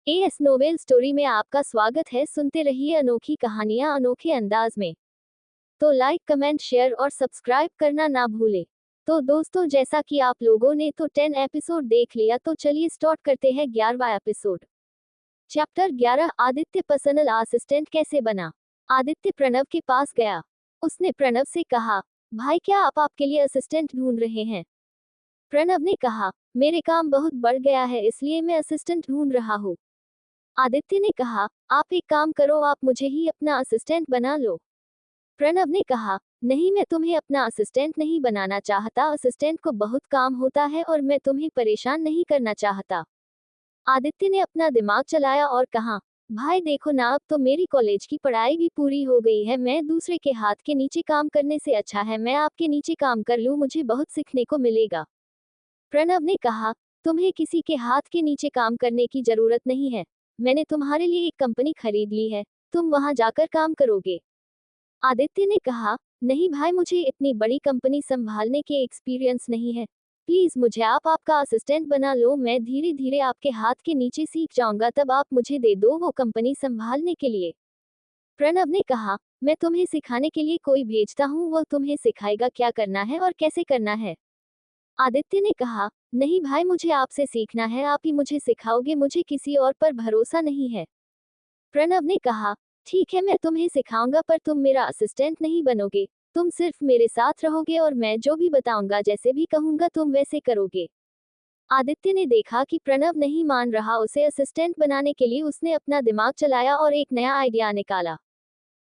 As novel story में आपका स्वागत है। सुनते रहिए अनोखी कहानियां अनोखे अंदाज में। तो लाइक, कमेंट, शेयर और सब्सक्राइब करना ना भूलें। तो दोस्तों, जैसा कि आप लोगों ने तो 10 एपिसोड देख लिया, तो चलिए स्टार्ट करते हैं 11वां episode. Chapter 11, Aditya personal assistant कैसे बना। आदित्य प्रणव के पास गया। उसने प्रणव से कहा, भाई क्या आप आपके लिए असिस्टेंट ढूंढ रहे हैं। प्रणव ने कहा, मेरे काम बहुत बढ़ गया है, इसलिए मैं असिस्टेंट ढूंढ रहा हूँ। आदित्य ने कहा, आप एक काम करो, आप मुझे ही अपना असिस्टेंट बना लो। प्रणव ने कहा, नहीं, मैं तुम्हें अपना असिस्टेंट नहीं बनाना चाहता। असिस्टेंट को बहुत काम होता है और मैं तुम्हें परेशान नहीं करना चाहता। आदित्य ने अपना दिमाग चलाया और कहा, भाई देखो ना, अब तो मेरी कॉलेज की पढ़ाई भी पूरी हो गई है। मैं दूसरे के हाथ के नीचे काम करने से अच्छा है मैं आपके नीचे काम कर लूं, मुझे बहुत सीखने को मिलेगा। प्रणव ने कहा, तुम्हें किसी के हाथ के नीचे काम करने की जरूरत नहीं है। मैंने तुम्हारे लिए एक कंपनी खरीद ली है, तुम वहां जाकर काम करोगे। आदित्य ने कहा, नहीं भाई, मुझे इतनी बड़ी कंपनी संभालने के एक्सपीरियंस नहीं है। प्लीज मुझे आप आपका असिस्टेंट बना लो, मैं धीरे धीरे आपके हाथ के नीचे सीख जाऊंगा, तब आप मुझे दे दो वो कंपनी संभालने के लिए। प्रणव ने कहा, मैं तुम्हें सिखाने के लिए कोई भेजता हूँ, वह तुम्हें सिखाएगा क्या करना है और कैसे करना है। आदित्य ने कहा, नहीं भाई, मुझे आपसे सीखना है, आप ही मुझे सिखाओगे, मुझे किसी और पर भरोसा नहीं है। प्रणव ने कहा, ठीक है, मैं तुम्हें सिखाऊंगा, पर तुम मेरा असिस्टेंट नहीं बनोगे। तुम सिर्फ मेरे साथ रहोगे और मैं जो भी बताऊंगा, जैसे भी कहूंगा, तुम वैसे करोगे। आदित्य ने देखा कि प्रणव नहीं मान रहा उसे असिस्टेंट बनाने के लिए। उसने अपना दिमाग चलाया और एक नया आइडिया निकाला।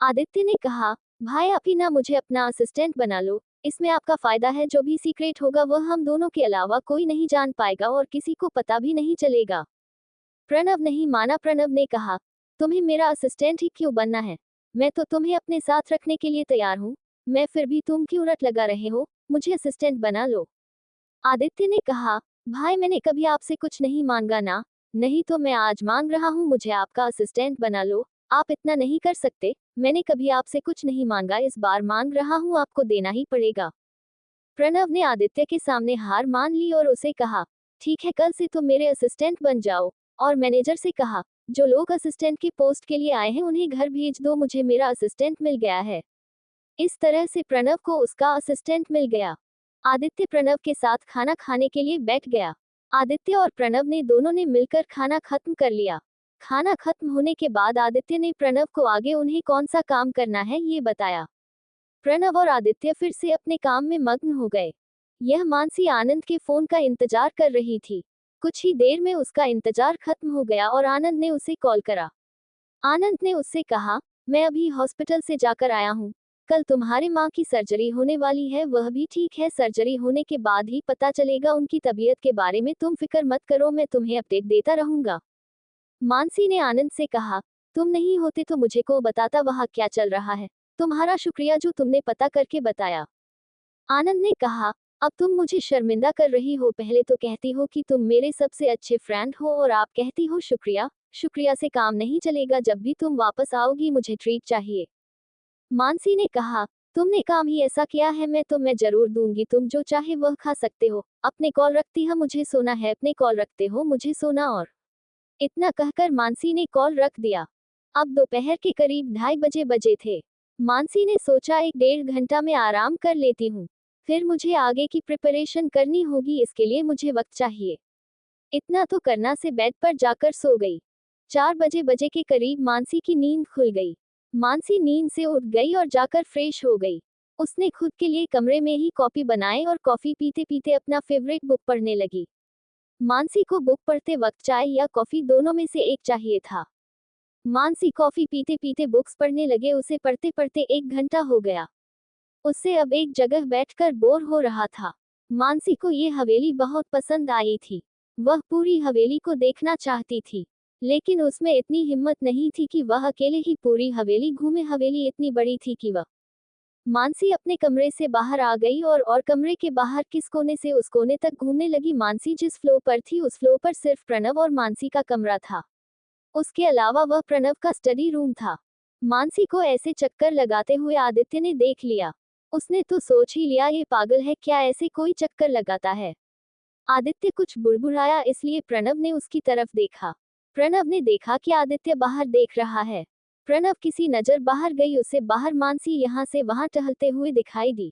आदित्य ने कहा, भाई आप ही ना मुझे अपना असिस्टेंट बना लो, इसमें आपका फायदा है। जो भी सीक्रेट होगा वह हम दोनों के अलावा कोई नहीं जान पाएगा और किसी को पता भी नहीं चलेगा। प्रणव नहीं माना। प्रणव ने कहा, तुम्हें मेरा असिस्टेंट ही क्यों बनना है, मैं तो तुम्हें अपने साथ रखने के लिए तैयार हूँ। मैं फिर भी तुम क्यों रट लगा रहे हो, मुझे असिस्टेंट बना लो। आदित्य ने कहा, भाई मैंने कभी आपसे कुछ नहीं मांगा ना, नहीं तो मैं आज मांग रहा हूँ, मुझे आपका असिस्टेंट बना लो। आप इतना नहीं कर सकते, मैंने कभी आपसे कुछ नहीं मांगा, इस बार मांग रहा हूँ, आपको देना ही पड़ेगा। प्रणव ने आदित्य के सामने हार मान ली और उसे कहा, ठीक है, कल से तुम मेरे असिस्टेंट बन जाओ। और मैनेजर से कहा, जो लोग असिस्टेंट की पोस्ट के लिए आए हैं उन्हें घर भेज दो, मुझे मेरा असिस्टेंट मिल गया है। इस तरह से प्रणव को उसका असिस्टेंट मिल गया। आदित्य प्रणव के साथ खाना खाने के लिए बैठ गया। आदित्य और प्रणव ने दोनों ने मिलकर खाना खत्म कर लिया। खाना खत्म होने के बाद आदित्य ने प्रणव को आगे उन्हें कौन सा काम करना है ये बताया। प्रणव और आदित्य फिर से अपने काम में मग्न हो गए। यह मानसी आनंद के फोन का इंतजार कर रही थी। कुछ ही देर में उसका इंतजार खत्म हो गया और आनंद ने उसे कॉल करा। आनंद ने उससे कहा, मैं अभी हॉस्पिटल से जाकर आया हूँ। कल तुम्हारी माँ की सर्जरी होने वाली है, वह भी ठीक है। सर्जरी होने के बाद ही पता चलेगा उनकी तबीयत के बारे में, तुम फिक्र मत करो, मैं तुम्हें अपडेट देता रहूंगा। मानसी ने आनंद से कहा, तुम नहीं होते तो मुझे को बताता वहाँ क्या चल रहा है। तुम्हारा शुक्रिया जो तुमने पता करके बताया। आनंद ने कहा, अब तुम मुझे शर्मिंदा कर रही हो। पहले तो कहती हो कि तुम मेरे सबसे अच्छे फ्रेंड हो और आप कहती हो शुक्रिया। शुक्रिया से काम नहीं चलेगा, जब भी तुम वापस आओगी मुझे ट्रीट चाहिए। मानसी ने कहा, तुमने काम ही ऐसा किया है, मैं जरूर दूंगी, तुम जो चाहे वह खा सकते हो। अपने कॉल रखती है, मुझे सोना है। अपने कॉल रखते हो, मुझे सोना। और इतना कहकर मानसी ने कॉल रख दिया। अब दोपहर के करीब 2:30 बजे थे। मानसी ने सोचा, 1-1.5 घंटा में आराम कर लेती हूँ, फिर मुझे आगे की प्रिपरेशन करनी होगी, इसके लिए मुझे वक्त चाहिए। इतना तो करना से बेड पर जाकर सो गई। 4 बजे के करीब मानसी की नींद खुल गई। मानसी नींद से उठ गई और जाकर फ्रेश हो गई। उसने खुद के लिए कमरे में ही कॉफी बनाई और कॉफी पीते पीते अपना फेवरेट बुक पढ़ने लगी। मानसी को बुक पढ़ते वक्त चाय या कॉफी दोनों में से एक चाहिए था। मानसी कॉफी पीते पीते बुक्स पढ़ने लगे। उसे पढ़ते पढ़ते 1 घंटा हो गया। उससे अब एक जगह बैठकर बोर हो रहा था। मानसी को ये हवेली बहुत पसंद आई थी। वह पूरी हवेली को देखना चाहती थी, लेकिन उसमें इतनी हिम्मत नहीं थी कि वह अकेले ही पूरी हवेली घूमे। हवेली इतनी बड़ी थी कि वह मानसी अपने कमरे से बाहर आ गई और कमरे के बाहर किस कोने से उस कोने तक घूमने लगी। मानसी जिस फ्लोर पर थी उस फ्लोर पर सिर्फ प्रणव और मानसी का कमरा था। उसके अलावा वह प्रणव का स्टडी रूम था। मानसी को ऐसे चक्कर लगाते हुए आदित्य ने देख लिया। उसने तो सोच ही लिया, ये पागल है क्या, ऐसे कोई चक्कर लगाता है। आदित्य कुछ बुड़बुड़ाया, इसलिए प्रणव ने उसकी तरफ देखा। प्रणव ने देखा कि आदित्य बाहर देख रहा है। प्रणव किसी नजर बाहर गई, उसे बाहर मानसी यहाँ से वहां टहलते हुए दिखाई दी।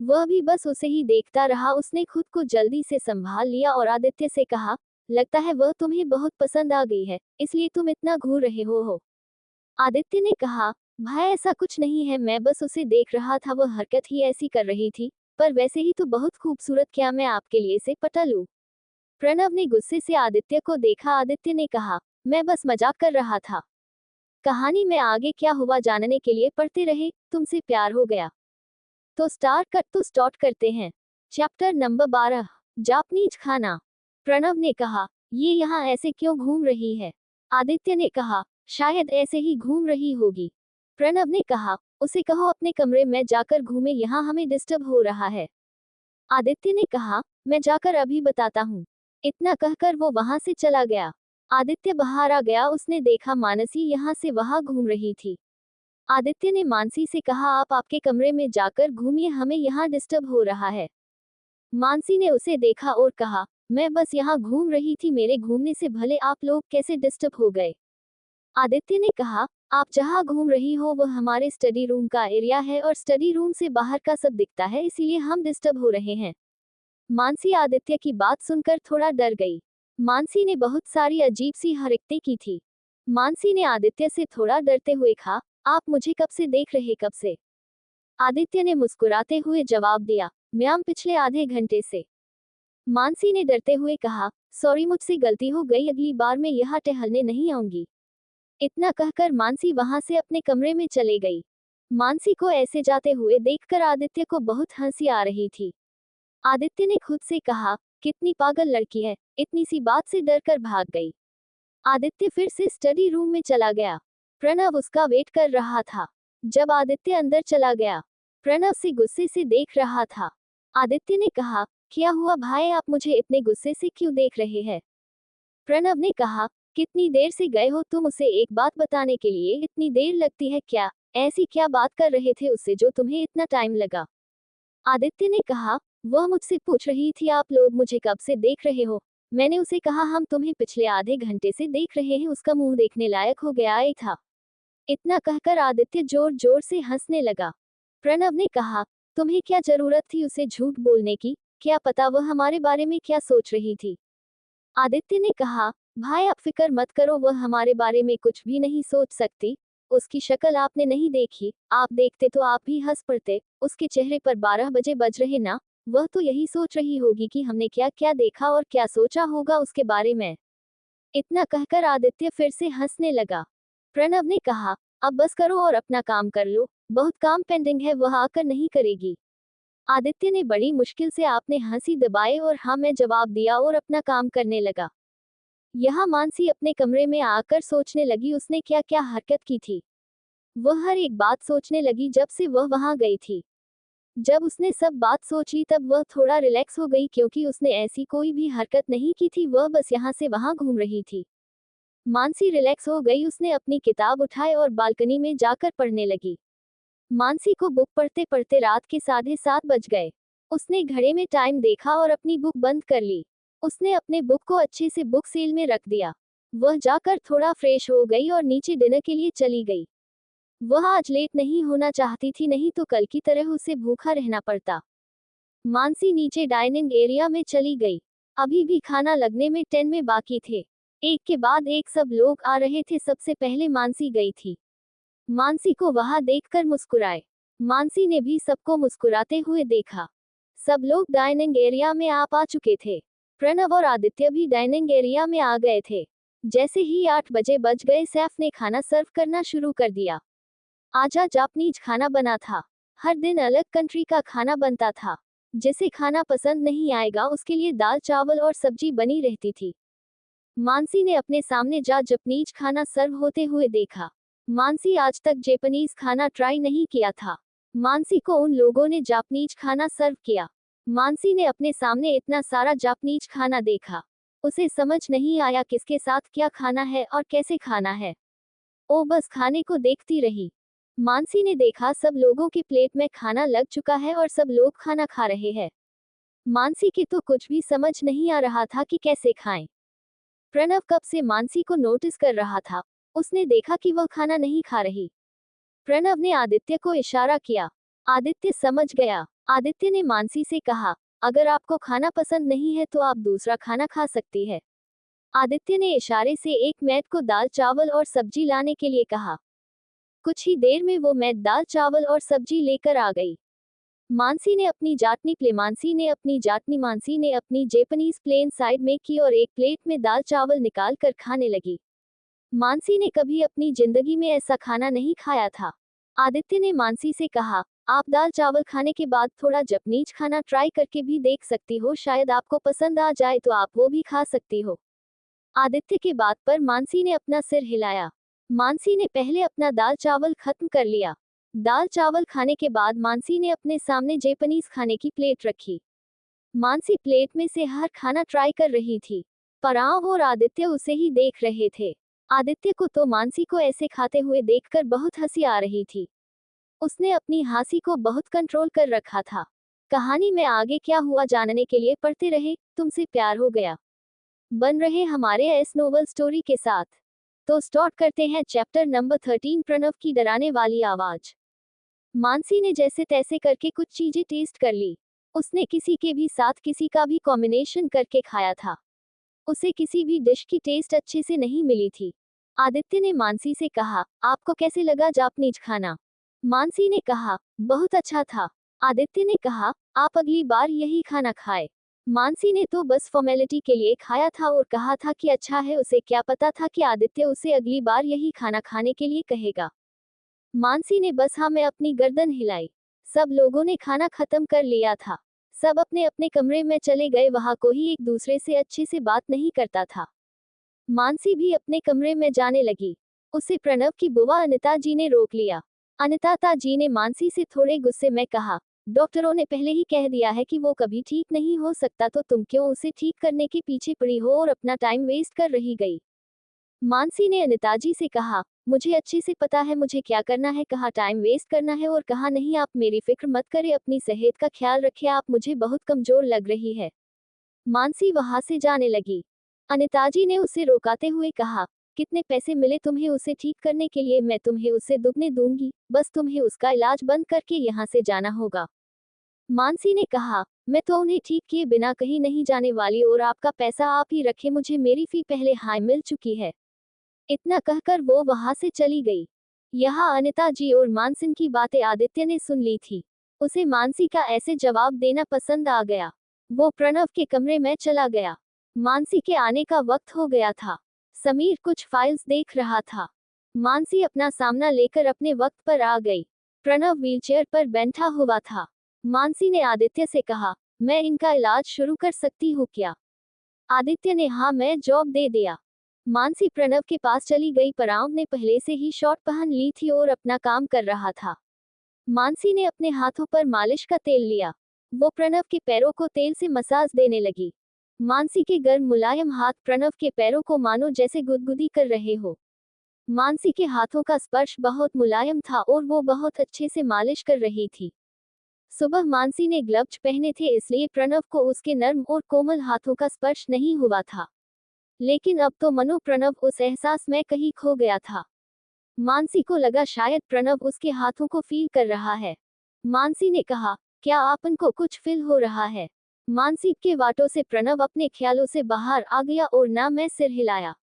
वह भी बस उसे ही देखता रहा। उसने खुद को जल्दी से संभाल लिया और आदित्य से कहा, लगता है वह तुम्हें बहुत पसंद आ गई है, इसलिए तुम इतना घूर रहे हो। आदित्य ने कहा, भाई ऐसा कुछ नहीं है, मैं बस उसे देख रहा था, वह हरकत ही ऐसी कर रही थी, पर वैसे ही तो बहुत खूबसूरत, क्या मैं आपके लिए इसे पटा लूं? प्रणव ने गुस्से से आदित्य को देखा। आदित्य ने कहा, मैं बस मजाक कर रहा था। कहानी में आगे क्या हुआ जानने के लिए पढ़ते रहे। तुमसे प्यार हो गया तो स्टार्ट करते हैं। चैप्टर नंबर 12, जापानीज खाना। प्रणव ने कहा, ये यहाँ ऐसे क्यों घूम रही है? आदित्य ने कहा, शायद ऐसे ही घूम रही होगी। प्रणव ने कहा, उसे कहो अपने कमरे में जाकर घूमे, यहाँ हमें डिस्टर्ब हो रहा है। आदित्य ने कहा, मैं जाकर अभी बताता हूँ। इतना कहकर वो वहां से चला गया। आदित्य बाहर आ गया। उसने देखा मानसी यहाँ से वहां घूम रही थी। आदित्य ने मानसी से कहा, आप आपके कमरे में जाकर घूमिए, हमें यहाँ डिस्टर्ब हो रहा है। मानसी ने उसे देखा और कहा, मैं बस यहाँ घूम रही थी, मेरे घूमने से भले आप लोग कैसे डिस्टर्ब हो गए? आदित्य ने कहा, आप जहाँ घूम रही हो वह हमारे स्टडी रूम का एरिया है और स्टडी रूम से बाहर का सब दिखता है, इसीलिए हम डिस्टर्ब हो रहे हैं। मानसी आदित्य की बात सुनकर थोड़ा डर गई। मानसी ने बहुत सारी अजीब सी हरकतें की थी। मानसी ने आदित्य से थोड़ा डरते हुए कहा, आप मुझे कब से देख रहे, कब से? आदित्य ने मुस्कुराते हुए जवाब दिया, मैम पिछले आधे घंटे से। मानसी ने डरते हुए कहा, सॉरी मुझसे गलती हो गई, अगली बार मैं यहाँ टहलने नहीं आऊंगी। इतना कहकर मानसी वहां से अपने कमरे में चले गई। मानसी को ऐसे जाते हुए देखकर आदित्य को बहुत हंसी आ रही थी। आदित्य ने खुद से कहा, कितनी पागल लड़की है, इतनी सी बात से डरकर भाग गई। आदित्य फिर से स्टडी रूम में चला गया। प्रणव उसका वेट कर रहा था। जब आदित्य अंदर चला गया, प्रणव से गुस्से से देख रहा था। आदित्य ने कहा, क्या हुआ भाई, आप मुझे इतने गुस्से से क्यों देख रहे हैं? प्रणव ने कहा, कितनी देर से गए हो तुम? उसे एक बात बताने के लिए इतनी देर लगती है क्या? ऐसी क्या बात कर रहे थे उससे जो तुम्हें इतना टाइम लगा? आदित्य ने कहा, वह मुझसे पूछ रही थी, आप लोग मुझे कब से देख रहे हो? मैंने उसे कहा, हम तुम्हें पिछले आधे घंटे से देख रहे हैं। उसका मुंह देखने लायक हो गया ही था। इतना कहकर आदित्य जोर जोर से हंसने लगा। प्रणव ने कहा, तुम्हें क्या जरूरत थी उसे झूठ बोलने की? क्या पता वह हमारे बारे में क्या सोच रही थी? आदित्य ने कहा, भाई आप फिक्र मत करो, वह हमारे बारे में कुछ भी नहीं सोच सकती। उसकी शक्ल आपने नहीं देखी, आप देखते तो आप भी हंस पड़ते। उसके चेहरे पर 12 बजे बज रहे ना, वह तो यही सोच रही होगी कि हमने क्या क्या देखा और क्या सोचा होगा उसके बारे में। इतना कहकर आदित्य फिर से हंसने लगा। प्रणव ने कहा, अब बस करो और अपना काम कर लो, बहुत काम पेंडिंग है, वह आकर नहीं करेगी। आदित्य ने बड़ी मुश्किल से आपने हंसी दबाए और हाँ में जवाब दिया और अपना काम करने लगा। यहाँ मानसी अपने कमरे में आकर सोचने लगी उसने क्या क्या हरकत की थी। वह हर एक बात सोचने लगी जब से वह वहां गई थी। जब उसने सब बात सोच ली तब वह थोड़ा रिलैक्स हो गई, क्योंकि उसने ऐसी कोई भी हरकत नहीं की थी, वह बस यहाँ से वहां घूम रही थी। मानसी रिलैक्स हो गई। उसने अपनी किताब उठाई और बालकनी में जाकर पढ़ने लगी। मानसी को बुक पढ़ते पढ़ते रात के 7:30 बज गए। उसने घड़ी में टाइम देखा और अपनी बुक बंद कर ली। उसने अपने बुक को अच्छे से बुक सेल में रख दिया। वह जाकर थोड़ा फ्रेश हो गई और नीचे डिनर के लिए चली गई। वह आज लेट नहीं होना चाहती थी, नहीं तो कल की तरह उसे भूखा रहना पड़ता। मानसी नीचे डाइनिंग एरिया में चली गई। अभी भी खाना लगने में 10 में बाकी थे। एक के बाद एक सब लोग आ रहे थे। सबसे पहले मानसी गई थी। मानसी को वहां देखकर मुस्कुराए। मानसी ने भी सबको मुस्कुराते हुए देखा। सब लोग डाइनिंग एरिया में आ चुके थे। प्रणव और आदित्य भी डाइनिंग एरिया में आ गए थे। जैसे ही 8 बजे बज गए, सैफ ने खाना सर्व करना शुरू कर दिया। आज जापानीज खाना बना था। हर दिन अलग कंट्री का खाना बनता था। जिसे खाना पसंद नहीं आएगा उसके लिए दाल चावल और सब्जी बनी रहती थी। मानसी ने अपने सामने जापानीज खाना सर्व होते हुए देखा। मानसी आज तक जापानीज खाना ट्राई नहीं किया था। मानसी को उन लोगों ने जापानीज खाना सर्व किया। मानसी ने अपने सामने इतना सारा जापानीज खाना देखा। उसे समझ नहीं आया किसके साथ क्या खाना है और कैसे खाना है। वो बस खाने को देखती रही। मानसी ने देखा सब लोगों के प्लेट में खाना लग चुका है और सब लोग खाना खा रहे हैं। मानसी की तो कुछ भी समझ नहीं आ रहा था कि कैसे खाएं। प्रणव कब से मानसी को नोटिस कर रहा था। उसने देखा कि वह खाना नहीं खा रही। प्रणव ने आदित्य को इशारा किया। आदित्य समझ गया। आदित्य ने मानसी से कहा, अगर आपको खाना पसंद नहीं है तो आप दूसरा खाना खा सकती है। आदित्य ने इशारे से एक मैड को दाल चावल और सब्जी लाने के लिए कहा। कुछ ही देर में वो मैड दाल चावल और सब्जी लेकर आ गई। मानसी ने अपनी जापनीज प्लेन साइड में की और एक प्लेट में दाल चावल निकाल कर खाने लगी। मानसी ने कभी अपनी जिंदगी में ऐसा खाना नहीं खाया था। आदित्य ने मानसी से कहा, आप दाल चावल खाने के बाद थोड़ा जापनीज खाना ट्राई करके भी देख सकती हो, शायद आपको पसंद आ जाए तो आप वो भी खा सकती हो। आदित्य के बात पर मानसी ने अपना सिर हिलाया। मानसी ने पहले अपना दाल चावल खत्म कर लिया। दाल चावल खाने के बाद मानसी ने अपने सामने जापानीज खाने की प्लेट रखी। मानसी प्लेट में से हर खाना ट्राई कर रही थी। पराव और आदित्य उसे ही देख रहे थे। आदित्य को तो मानसी को ऐसे खाते हुए देखकर बहुत हंसी आ रही थी। उसने अपनी हंसी को बहुत कंट्रोल कर रखा था। कहानी में आगे क्या हुआ जानने के लिए पढ़ते रहे तुमसे प्यार हो गया बन रहे हमारे एस नोवेल स्टोरी के साथ। तो स्टार्ट करते हैं चैप्टर नंबर 13, प्रणव की डराने वाली आवाज। मानसी ने जैसे तैसे करके कुछ चीजें टेस्ट कर ली। उसने किसी के भी साथ किसी का भी कॉम्बिनेशन करके खाया था। उसे किसी भी डिश की टेस्ट अच्छे से नहीं मिली थी। आदित्य ने मानसी से कहा, आपको कैसे लगा जापनीज खाना? मानसी ने कहा, बहुत अच्छा था। आदित्य ने कहा, आप अगली बार यही खाना खाए। मानसी ने तो बस फॉर्मेलिटी के लिए खाया था और कहा था कि अच्छा है, उसे क्या पता था कि आदित्य उसे अगली बार यही खाना खाने के लिए कहेगा। मानसी ने बस हाँ में अपनी गर्दन हिलाई। सब लोगों ने खाना खत्म कर लिया था। सब अपने अपने कमरे में चले गए। वहां कोई एक दूसरे से अच्छे से बात नहीं करता था। मानसी भी अपने कमरे में जाने लगी। उसे प्रणव की बुआ अनिता जी ने रोक लिया। अनिता जी ने मानसी से थोड़े गुस्से में कहा, डॉक्टरों ने पहले ही कह दिया है कि वो कभी ठीक नहीं हो सकता, तो तुम क्यों उसे ठीक करने के पीछे पड़ी हो और अपना टाइम वेस्ट कर रही गई। मानसी ने अनिता जी से कहा, मुझे अच्छे से पता है मुझे क्या करना है, कहाँ टाइम वेस्ट करना है और कहाँ नहीं। आप मेरी फिक्र मत करें, अपनी सेहत का ख्याल रखें, आप मुझे बहुत कमजोर लग रही है। मानसी वहां से जाने लगी। अनिता जी ने उसे रोकाते हुए कहा, कितने पैसे मिले तुम्हें उसे ठीक करने के लिए? मैं तुम्हें उससे दुगने दूंगी, बस तुम्हें उसका इलाज बंद करके यहाँ से जाना होगा। मानसी ने कहा, मैं तो उन्हें ठीक किए बिना कहीं नहीं जाने वाली और आपका पैसा आप ही रखे, मुझे मेरी फी पहले हाई मिल चुकी है। इतना कहकर वो वहां से चली गई। यहाँ अनिता जी और मानसिन की बातें आदित्य ने सुन ली थी। उसे मानसी का ऐसे जवाब देना पसंद आ गया। वो प्रणव के कमरे में चला गया। मानसी के आने का वक्त हो गया था। समीर कुछ फाइल्स देख रहा था। मानसी अपना सामना लेकर अपने वक्त पर आ गई। प्रणव व्हीलचेयर पर बैठा हुआ था। मानसी ने आदित्य से कहा, मैं इनका इलाज शुरू कर सकती हूँ क्या? आदित्य ने हाँ, मैं जॉब दे दिया। मानसी प्रणव के पास चली गई। पराव ने पहले से ही शॉर्ट पहन ली थी और अपना काम कर रहा था। मानसी ने अपने हाथों पर मालिश का तेल लिया। वो प्रणव के पैरों को तेल से मसाज देने लगी। मानसी के गर्म मुलायम हाथ प्रणव के पैरों को मानो जैसे गुदगुदी कर रहे हो। मानसी के हाथों का स्पर्श बहुत मुलायम था और वो बहुत अच्छे से मालिश कर रही थी। सुबह मानसी ने ग्लव्स पहने थे, इसलिए प्रणव को उसके नर्म और कोमल हाथों का स्पर्श नहीं हुआ था। लेकिन अब तो मनो प्रणव उस एहसास में कहीं खो गया था। मानसी को लगा शायद प्रणव उसके हाथों को फील कर रहा है। मानसी ने कहा, क्या आपन को कुछ फील हो रहा है? मानसी के बातों से प्रणव अपने ख्यालों से बाहर आ गया और ना में सिर हिलाया।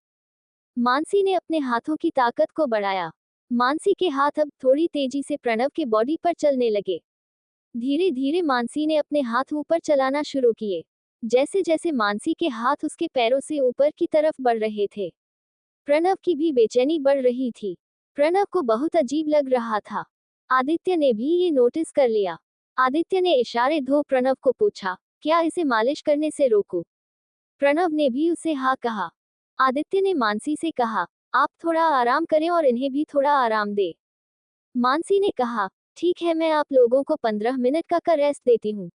मानसी ने अपने हाथों की ताकत को बढ़ाया। मानसी के हाथ अब थोड़ी तेजी से प्रणव के बॉडी पर चलने लगे। धीरे धीरे मानसी ने अपने हाथ ऊपर चलाना शुरू किए। जैसे जैसे मानसी के हाथ उसके पैरों से ऊपर की तरफ बढ़ रहे थे, प्रणव की भी बेचैनी बढ़ रही थी। प्रणव को बहुत अजीब लग रहा था। आदित्य ने भी ये नोटिस कर लिया। आदित्य ने इशारे धो प्रणव को पूछा, क्या इसे मालिश करने से रोकूं? प्रणव ने भी उसे हाँ कहा। आदित्य ने मानसी से कहा, आप थोड़ा आराम करें और इन्हें भी थोड़ा आराम दे। मानसी ने कहा, ठीक है, मैं आप लोगों को 15 मिनट का रेस्ट देती हूँ।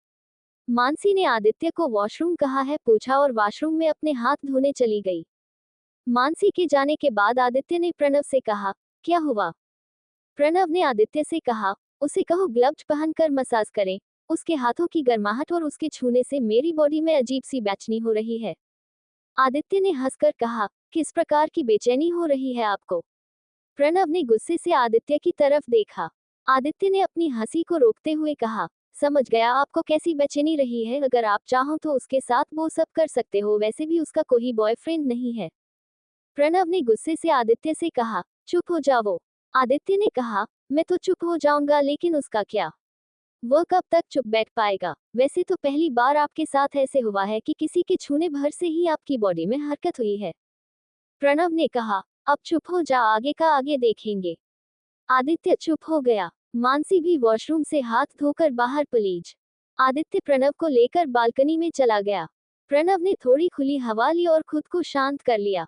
मानसी ने आदित्य को वॉशरूम कहा है पूछा और वॉशरूम में अपने हाथ धोने चली गई। मानसी के जाने के बाद आदित्य ने प्रणव से कहा, क्या हुआ? प्रणव ने आदित्य से कहा, उसे कहो ग्लव्स पहनकर मसाज करें। उसके हाथों की गर्माहट और उसके छूने से मेरी बॉडी में अजीब सी बेचैनी हो रही है। आदित्य ने हंसकर कहा, किस प्रकार की बेचैनी हो रही है आपको? प्रणव ने गुस्से से आदित्य की तरफ देखा। आदित्य ने अपनी हंसी को रोकते हुए कहा, समझ गया आपको कैसी बेचैनी रही है, अगर आप चाहो तो उसके साथ वो सब कर सकते हो, वैसे भी उसका कोई बॉयफ्रेंड नहीं है। प्रणव ने गुस्से से आदित्य से कहा, चुप हो जाओ। आदित्य ने कहा, मैं तो चुप हो जाऊंगा, लेकिन उसका क्या? वो कब तक चुप बैठ पाएगा? वैसे तो पहली बार आपके साथ ऐसे हुआ है कि किसी के छूने भर से ही आपकी बॉडी में हरकत हुई है। प्रणव ने कहा, अब चुप हो जा, आगे का आगे देखेंगे। आदित्य चुप हो गया। मानसी भी वॉशरूम से हाथ धोकर बाहर पलीज। आदित्य प्रणव को लेकर बालकनी में चला गया। प्रणव ने थोड़ी खुली हवा ली और खुद को शांत कर लिया।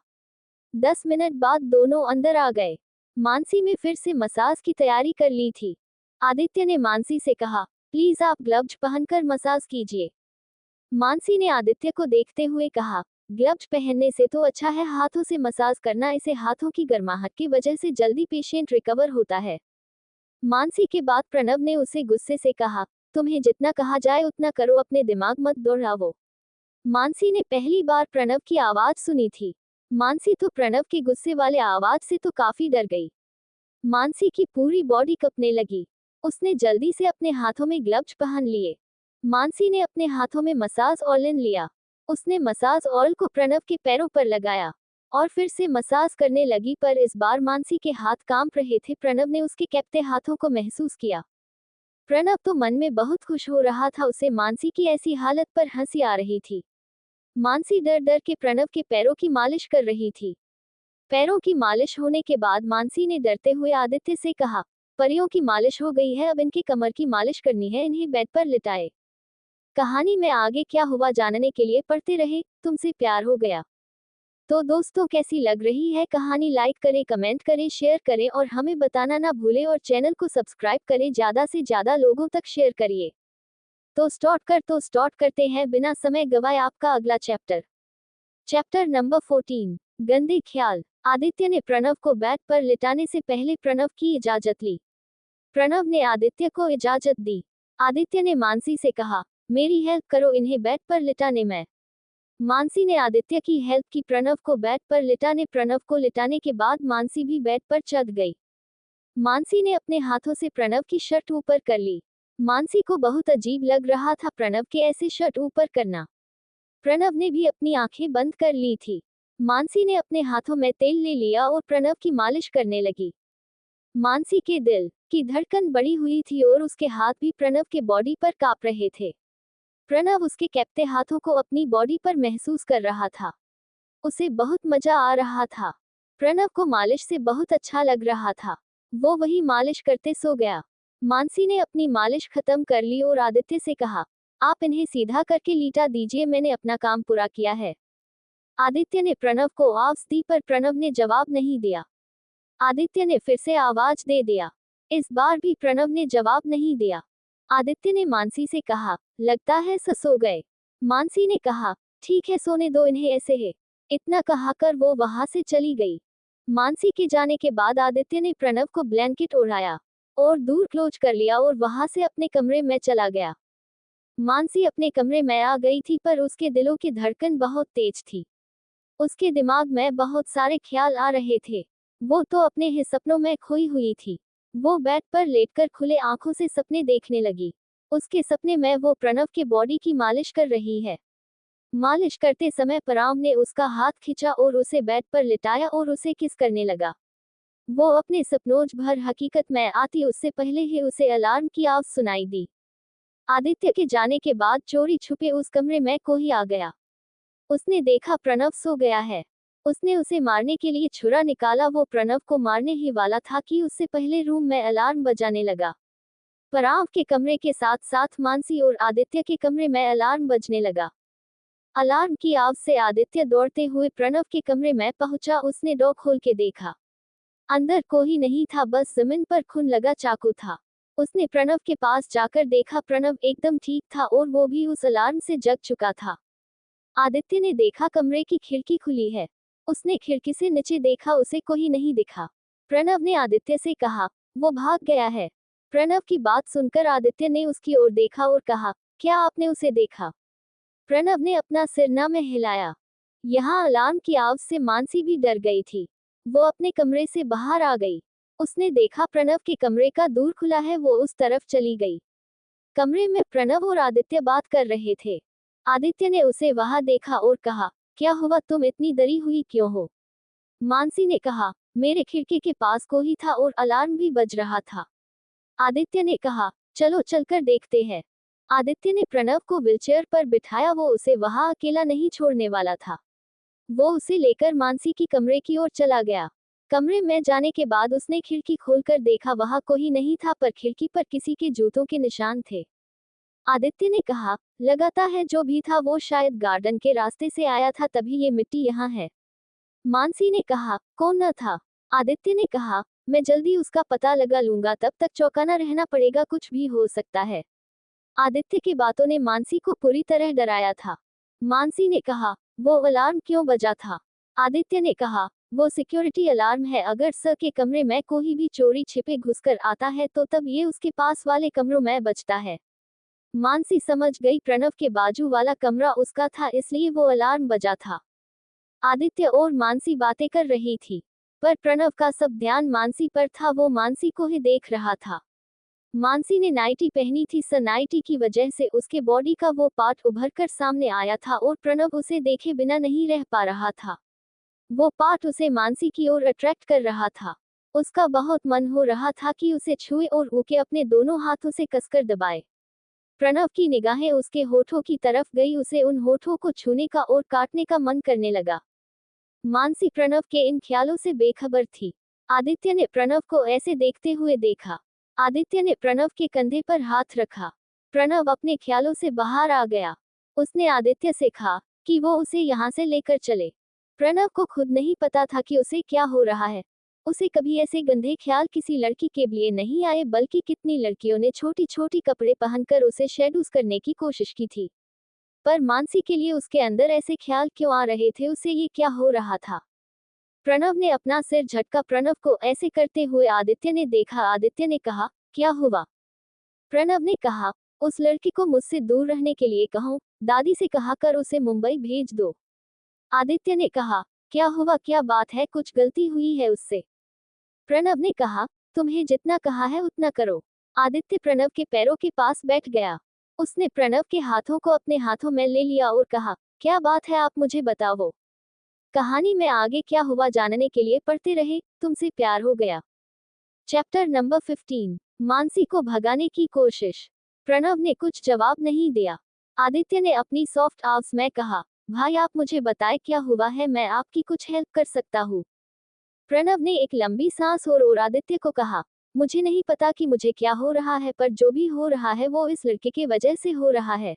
10 मिनट बाद दोनों अंदर आ गए। मानसी में फिर से मसाज की तैयारी कर ली थी। आदित्य ने मानसी से कहा, प्लीज आप ग्लव्स पहनकर मसाज कीजिए। मानसी ने आदित्य को देखते हुए कहा, ग्लव्स पहनने से तो अच्छा है हाथों से मसाज करना, इसे हाथों की गर्माहट की वजह से जल्दी पेशेंट रिकवर होता है। मानसी के बाद प्रणव ने उसे गुस्से से कहा, तुम्हें जितना कहा जाए उतना करो, अपने दिमाग मत दौड़ाओ। मानसी ने पहली बार प्रणव की आवाज सुनी थी। मानसी तो प्रणव के गुस्से वाले आवाज से तो काफी डर गई। मानसी की पूरी बॉडी कँपने लगी। उसने जल्दी से अपने हाथों में ग्लव्स पहन लिए। मानसी ने अपने हाथों में मसाज ऑयल लिया। उसने मसाज ऑयल को प्रणव के पैरों पर लगाया और फिर से मसाज करने लगी, पर इस बार मानसी के हाथ कांप रहे थे। प्रणव ने उसके कैप्टे हाथों को महसूस किया। प्रणव तो मन में बहुत खुश हो रहा था, उसे मानसी की ऐसी हालत पर हंसी आ रही थी। मानसी डर डर के प्रणव के पैरों की मालिश कर रही थी। पैरों की मालिश होने के बाद मानसी ने डरते हुए आदित्य से कहा, परियों की मालिश हो गई है, अब इनकी कमर की मालिश करनी है, इन्हें बेड पर लिटाए। कहानी में आगे क्या हुआ जानने के लिए पढ़ते रहे तुमसे प्यार हो गया। तो दोस्तों, कैसी लग रही है कहानी? लाइक करें, कमेंट करें, शेयर करें और हमें बताना ना भूलें, और चैनल को सब्सक्राइब करें, ज़्यादा से ज़्यादा लोगों तक शेयर करिए। तो स्टार्ट करते हैं बिना समय गवाए आपका अगला चैप्टर। चैप्टर नंबर 14, गंदे ख्याल। आदित्य ने प्रणव को बेड पर लिटाने से पहले प्रणव की इजाजत ली। प्रणव ने आदित्य को इजाजत दी। आदित्य ने मानसी से कहा, मेरी हेल्प करो इन्हें बेड पर लिटाने में। मानसी ने आदित्य की हेल्प की प्रणव को बेड पर लिटाने। प्रणव को लिटाने के बाद मानसी भी बेड पर चढ़ गई। मानसी ने अपने हाथों से प्रणव की शर्ट ऊपर कर ली। मानसी को बहुत अजीब लग रहा था प्रणव के ऐसे शर्ट ऊपर करना। प्रणव ने भी अपनी आंखें बंद कर ली थी। मानसी ने अपने हाथों में तेल ले लिया और प्रणव की मालिश करने लगी। मानसी के दिल की धड़कन बढ़ी हुई थी और उसके हाथ भी प्रणव के बॉडी पर कांप रहे थे। प्रणव उसके कैप्टे हाथों को अपनी बॉडी पर महसूस कर रहा था। उसे बहुत मजा आ रहा था। प्रणव को मालिश से बहुत अच्छा लग रहा था। वो वही मालिश करते सो गया। मानसी ने अपनी मालिश खत्म कर ली और आदित्य से कहा, आप इन्हें सीधा करके लिटा दीजिए, मैंने अपना काम पूरा किया है। आदित्य ने प्रणव को आवाज दी, पर प्रणव ने जवाब नहीं दिया। आदित्य ने फिर से आवाज दे दिया। इस बार भी प्रणव ने जवाब नहीं दिया। आदित्य ने मानसी से कहा, लगता है सो गए। मानसी ने कहा, ठीक है, सोने दो इन्हें ऐसे है। इतना कहकर वो वहां से चली गई। मानसी के जाने के बाद आदित्य ने प्रणव को ब्लैंकेट ओढ़ाया और दूर क्लोज कर लिया और वहां से अपने कमरे में चला गया। मानसी अपने कमरे में आ गई थी, पर उसके दिलों की धड़कन बहुत तेज थी। उसके दिमाग में बहुत सारे ख्याल आ रहे थे। वो तो अपने ही सपनों में खोई हुई थी। वो बेड पर लेटकर खुले आंखों से सपने देखने लगी। उसके सपने में वो प्रणव के बॉडी की मालिश कर रही है। मालिश करते समय पराम ने उसका हाथ खींचा और उसे बेड पर लिटाया और उसे किस करने लगा। वो अपने सपनों भर हकीकत में आती उससे पहले ही उसे अलार्म की आवाज सुनाई दी। आदित्य के जाने के बाद चोरी छुपे उस कमरे में कोई आ गया। उसने देखा प्रणव सो गया है। उसने उसे मारने के लिए छुरा निकाला। वो प्रणव को मारने ही वाला था कि उससे पहले रूम में अलार्म बजाने लगा। पराव के कमरे के साथ साथ मानसी और आदित्य के कमरे में अलार्म बजने लगा। अलार्म की आवाज से आदित्य दौड़ते हुए प्रणव के कमरे में पहुंचा। उसने डोर खोल के देखा। अंदर कोई नहीं था, बस जमीन पर खून लगा चाकू था। उसने प्रणव के पास जाकर देखा, प्रणव एकदम ठीक था और वो भी उस अलार्म से जग चुका था। आदित्य ने देखा कमरे की खिड़की खुली है। उसने खिड़की से नीचे देखा, उसे कोई नहीं दिखा। प्रणव ने आदित्य से कहा, वो भाग गया है। प्रणव की बात सुनकर आदित्य ने उसकी ओर देखा और कहा, क्या आपने उसे देखा? प्रणव ने अपना सिर ना में हिलाया। यहाँ अलार्म की आवाज से मानसी भी डर गई थी। वो अपने कमरे से बाहर आ गई। उसने देखा प्रणव के कमरे का दूर खुला है। वो उस तरफ चली गई। कमरे में प्रणव और आदित्य बात कर रहे थे। आदित्य ने उसे वहां देखा और कहा, क्या हुआ, तुम इतनी डरी हुई क्यों हो? मानसी ने कहा, मेरे खिड़की के पास कोई था और अलार्म भी बज रहा था। आदित्य ने कहा, चलो चलकर देखते हैं। आदित्य ने प्रणव को व्हीलचेयर पर बिठाया। वो उसे वहां अकेला नहीं छोड़ने वाला था। वो उसे लेकर मानसी की कमरे की ओर चला गया। कमरे में जाने के बाद उसने खिड़की खोलकर देखा। वहां कोई नहीं था, पर खिड़की पर किसी के जूतों के निशान थे। आदित्य ने कहा, लगाता है जो भी था वो शायद गार्डन के रास्ते से आया था, तभी ये मिट्टी यहाँ है। मानसी ने कहा, कौन न था? आदित्य ने कहा, मैं जल्दी उसका पता लगा लूंगा, तब तक चौकन्ना रहना पड़ेगा, कुछ भी हो सकता है। आदित्य की बातों ने मानसी को पूरी तरह डराया था। मानसी ने कहा, वो अलार्म क्यों बजा था? आदित्य ने कहा, वो सिक्योरिटी अलार्म है। अगर सर के कमरे में कोई भी चोरी छिपे घुसकर आता है तो तब ये उसके पास वाले कमरों में बजता है। मानसी समझ गई, प्रणव के बाजू वाला कमरा उसका था, इसलिए वो अलार्म बजा था। आदित्य और मानसी बातें कर रही थी, पर प्रणव का सब ध्यान मानसी पर था। वो मानसी को ही देख रहा था। मानसी ने नाइटी पहनी थी। नाइटी की वजह से उसके बॉडी का वो पार्ट उभर कर सामने आया था और प्रणव उसे देखे बिना नहीं रह पा रहा था। वो पार्ट उसे मानसी की ओर अट्रैक्ट कर रहा था। उसका बहुत मन हो रहा था कि उसे छुए और उके अपने दोनों हाथों से कसकर दबाए। प्रणव की निगाहें उसके होठों की तरफ गई। उसे उन होठों को छूने का और काटने का मन करने लगा। मानसी प्रणव के इन ख्यालों से बेखबर थी। आदित्य ने प्रणव को ऐसे देखते हुए देखा। आदित्य ने प्रणव के कंधे पर हाथ रखा। प्रणव अपने ख्यालों से बाहर आ गया। उसने आदित्य से कहा कि वो उसे यहाँ से लेकर चले। प्रणव को खुद नहीं पता था कि उसे क्या हो रहा है। उसे कभी ऐसे गंदे ख्याल किसी लड़की के लिए नहीं आए, बल्कि कितनी लड़कियों ने छोटी छोटी कपड़े पहनकर उसे सेड्यूस करने की कोशिश की थी। पर मानसी के लिए उसके अंदर ऐसे ख्याल क्यों आ रहे थे? उसे ये क्या हो रहा था? प्रणव ने अपना सिर झटका। प्रणव को ऐसे करते हुए आदित्य ने देखा। आदित्य ने कहा, क्या हुआ? प्रणव ने कहा, उस लड़की को मुझसे दूर रहने के लिए कहो। दादी से कहा कर उसे मुंबई भेज दो। आदित्य ने कहा, क्या हुआ, क्या बात है, कुछ गलती हुई है उससे? प्रणव ने कहा, तुम्हें जितना कहा है उतना करो। आदित्य प्रणव के पैरों के पास बैठ गया। उसने प्रणव के हाथों को अपने हाथों में ले लिया और कहा, क्या बात है, आप मुझे बताओ। कहानी में आगे क्या हुआ जानने के लिए पढ़ते रहे तुमसे प्यार हो गया। Chapter number 15। मानसी को भगाने की कोशिश। प्रणव ने कुछ जवाब नहीं दिया। आदित्य ने अपनी सॉफ्ट आवाज में कहा, भाई आप मुझे बताएं क्या हुआ है, मैं आपकी कुछ हेल्प कर सकता हूँ। प्रणव ने एक लंबी सांस और आदित्य को कहा, मुझे नहीं पता कि मुझे क्या हो रहा है, पर जो भी हो रहा है वो इस लड़के की वजह से हो रहा है।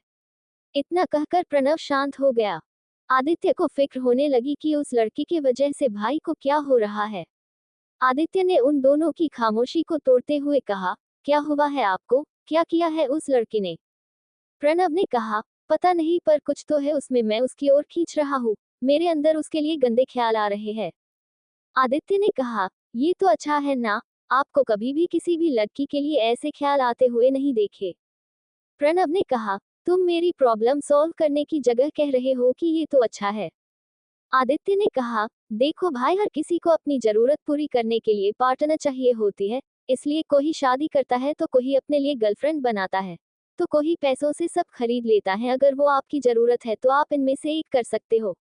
इतना कहकर प्रणव शांत हो गया। आदित्य को फिक्र होने लगी कि उस लड़की की वजह से भाई को क्या हो रहा है। आदित्य ने उन दोनों की खामोशी को तोड़ते हुए कहा, क्या हुआ है आपको, क्या किया है उस लड़की ने? प्रणव ने कहा, पता नहीं, पर कुछ तो है उसमें, मैं उसकी ओर खींच रहा हूँ। मेरे अंदर उसके लिए गंदे ख्याल आ रहे हैं। आदित्य ने कहा, ये तो अच्छा है ना, आपको कभी भी किसी भी लड़की के लिए ऐसे ख्याल आते हुए नहीं देखे। प्रणव ने कहा, तुम मेरी प्रॉब्लम सॉल्व करने की जगह कह रहे हो कि ये तो अच्छा है। आदित्य ने कहा, देखो भाई, हर किसी को अपनी जरूरत पूरी करने के लिए पार्टनर चाहिए होती है। इसलिए कोई शादी करता है तो कोई अपने लिए गर्लफ्रेंड बनाता है, तो कोई पैसों से सब खरीद लेता है। अगर वो आपकी जरूरत है तो आप इनमें से एक कर सकते हो।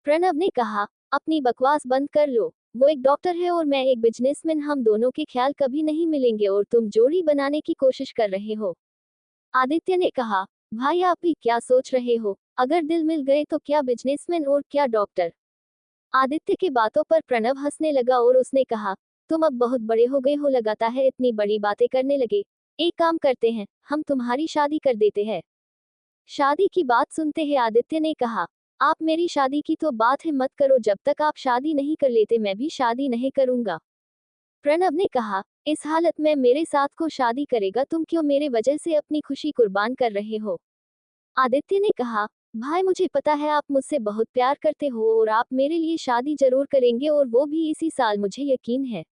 प्रणव ने कहा, अपनी बकवास बंद कर लो। वो एक डॉक्टर है और मैं एक बिजनेसमैन, हम दोनों के ख्याल कभी नहीं मिलेंगे और तुम जोड़ी बनाने की कोशिश कर रहे हो। आदित्य ने कहा, भाई आप भी क्या सोच रहे हो, अगर दिल मिल गए तो क्या बिजनेसमैन और क्या डॉक्टर? आदित्य की बातों पर प्रणव हंसने लगा और उसने कहा, तुम अब बहुत बड़े हो गए हो, लगाता है इतनी बड़ी बातें करने लगे। एक काम करते हैं, हम तुम्हारी शादी कर देते हैं। शादी की बात सुनते ही आदित्य ने कहा, आप मेरी शादी की तो बात है मत करो, जब तक आप शादी नहीं कर लेते मैं भी शादी नहीं करूंगा। प्रणव ने कहा, इस हालत में मेरे साथ को शादी करेगा? तुम क्यों मेरे वजह से अपनी खुशी कुर्बान कर रहे हो? आदित्य ने कहा, भाई मुझे पता है आप मुझसे बहुत प्यार करते हो और आप मेरे लिए शादी जरूर करेंगे, और वो भी इसी साल, मुझे यकीन है।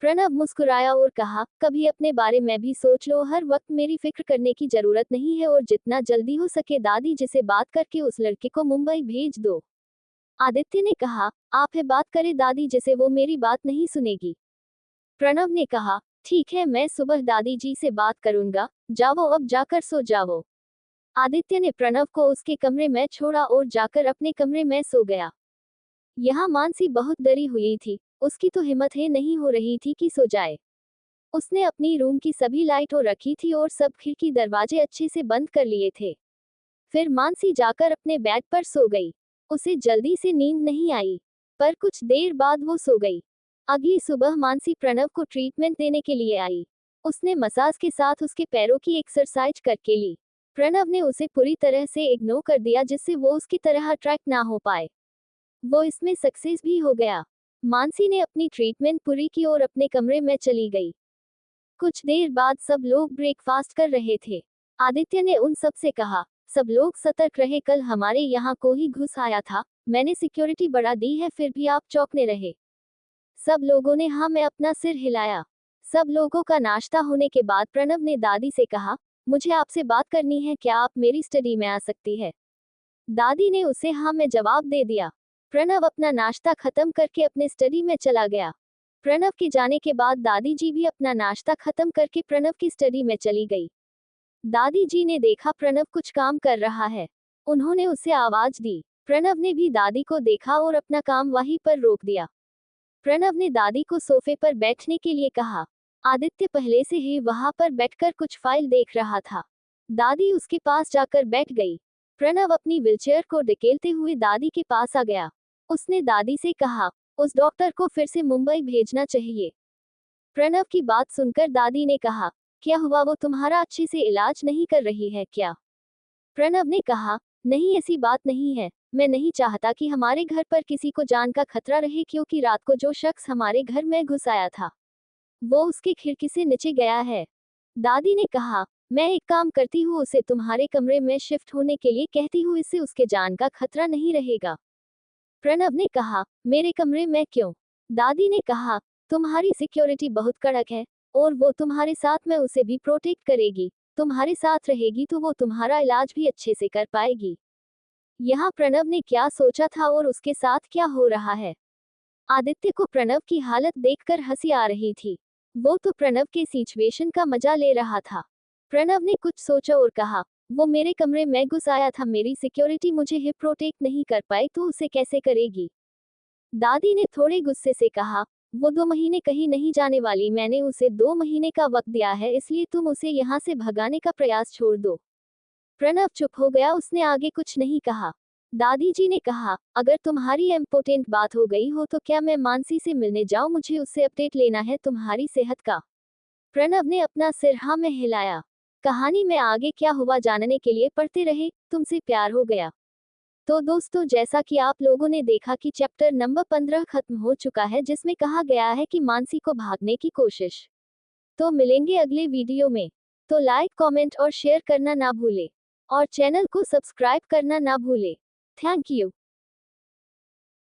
प्रणव मुस्कुराया और कहा, कभी अपने बारे में भी सोच लो, हर वक्त मेरी फिक्र करने की जरूरत नहीं है, और जितना जल्दी हो सके दादी जी से बात करके उस लड़के को मुंबई भेज दो। आदित्य ने कहा, आप है बात करें दादी जिसे वो मेरी बात नहीं सुनेगी। प्रणव ने कहा, ठीक है मैं सुबह दादी जी से बात करूंगा, जाओ अब जाकर सो जाओ। आदित्य ने प्रणव को उसके कमरे में छोड़ा और जाकर अपने कमरे में सो गया। यहाँ मानसी बहुत डरी हुई थी, उसकी तो हिम्मत ही नहीं हो रही थी कि सो जाए। उसने अपनी रूम की सभी लाइटों रखी थी और सब खिड़की दरवाजे अच्छे से बंद कर लिए थे। फिर मानसी जाकर अपने बेड पर सो गई। उसे जल्दी से नींद नहीं आई, पर कुछ देर बाद वो सो गई। अगली सुबह मानसी प्रणव को ट्रीटमेंट देने के लिए आई। उसने मसाज के साथ उसके पैरों की एक्सरसाइज करके ली। प्रणव ने उसे पूरी तरह से इग्नोर कर दिया जिससे वो उसकी तरह अट्रैक्ट ना हो पाए। वो इसमें सक्सेस भी हो गया। मानसी ने अपनी ट्रीटमेंट पूरी की और अपने कमरे में चली गई। कुछ देर बाद सब लोग ब्रेकफास्ट कर रहे थे। आदित्य ने उन सब से कहा, सब लोग सतर्क रहे, कल हमारे यहाँ कोई घुस आया था, मैंने सिक्योरिटी बढ़ा दी है फिर भी आप चौंकने रहे। सब लोगों ने हाँ में अपना सिर हिलाया। सब लोगों का नाश्ता होने के बाद प्रणव ने दादी से कहा, मुझे आपसे बात करनी है, क्या आप मेरी स्टडी में आ सकती है। दादी ने उसे हाँ में जवाब दे दिया। प्रणव अपना नाश्ता खत्म करके अपने स्टडी में चला गया। प्रणव के जाने के बाद दादी जी भी अपना नाश्ता खत्म करके प्रणव की स्टडी में चली गई। दादी जी ने देखा प्रणव कुछ काम कर रहा है। उन्होंने उसे आवाज दी। प्रणव ने भी दादी को देखा और अपना काम वहीं पर रोक दिया। प्रणव ने दादी को सोफे पर बैठने के लिए कहा। आदित्य पहले से ही वहां पर बैठकर कुछ फाइल देख रहा था। दादी उसके पास जाकर बैठ गई। प्रणव अपनी व्हीलचेयर को धकेलते हुए दादी के पास आ गया। उसने दादी से कहा, उस डॉक्टर को फिर से मुंबई भेजना चाहिए। प्रणव की बात सुनकर दादी ने कहा, क्या हुआ, वो तुम्हारा अच्छे से इलाज नहीं कर रही है क्या। प्रणव ने कहा, नहीं ऐसी बात नहीं है, मैं नहीं चाहता कि हमारे घर पर किसी को जान का खतरा रहे क्योंकि रात को जो शख्स हमारे घर में घुस आया था वो उसके खिड़की से नीचे गया है। दादी ने कहा, मैं एक काम करती हूँ, उसे तुम्हारे कमरे में शिफ्ट होने के लिए कहती हूँ, इससे उसके जान का खतरा नहीं रहेगा। प्रणव ने कहा, मेरे कमरे में क्यों। दादी ने कहा, तुम्हारी सिक्योरिटी बहुत कड़क है और वो तुम्हारे साथ में उसे भी प्रोटेक्ट करेगी, तुम्हारे साथ रहेगी तो वो तुम्हारा इलाज भी अच्छे से कर पाएगी। यहाँ प्रणव ने क्या सोचा था और उसके साथ क्या हो रहा है। आदित्य को प्रणव की हालत देखकर हंसी आ रही थी। वो तो प्रणव के सिचुएशन का मजा ले रहा था। प्रणव ने कुछ सोचा और कहा, वो मेरे कमरे में घुस आया था, मेरी सिक्योरिटी मुझे ही प्रोटेक्ट नहीं कर पाई तो उसे कैसे करेगी। दादी ने थोड़े गुस्से से कहा, वो 2 महीने कहीं नहीं जाने वाली, मैंने उसे 2 महीने का वक्त दिया है, इसलिए तुम उसे यहाँ से भगाने का प्रयास छोड़ दो। प्रणव चुप हो गया, उसने आगे कुछ नहीं कहा। दादी जी ने कहा, अगर तुम्हारी इम्पोर्टेंट बात हो गई हो तो क्या मैं मानसी से मिलने जाऊं, मुझे उससे अपडेट लेना है तुम्हारी सेहत का। प्रणव ने अपना सिर हाँ में हिलाया। कहानी में आगे क्या हुआ जानने के लिए पढ़ते रहे तुमसे प्यार हो गया। तो दोस्तों, जैसा कि आप लोगों ने देखा कि चैप्टर नंबर 15 खत्म हो चुका है जिसमें कहा गया है कि मानसी को भागने की कोशिश। तो मिलेंगे अगले वीडियो में। तो लाइक, कमेंट और शेयर करना ना भूले और चैनल को सब्सक्राइब करना ना भूले। Thank you.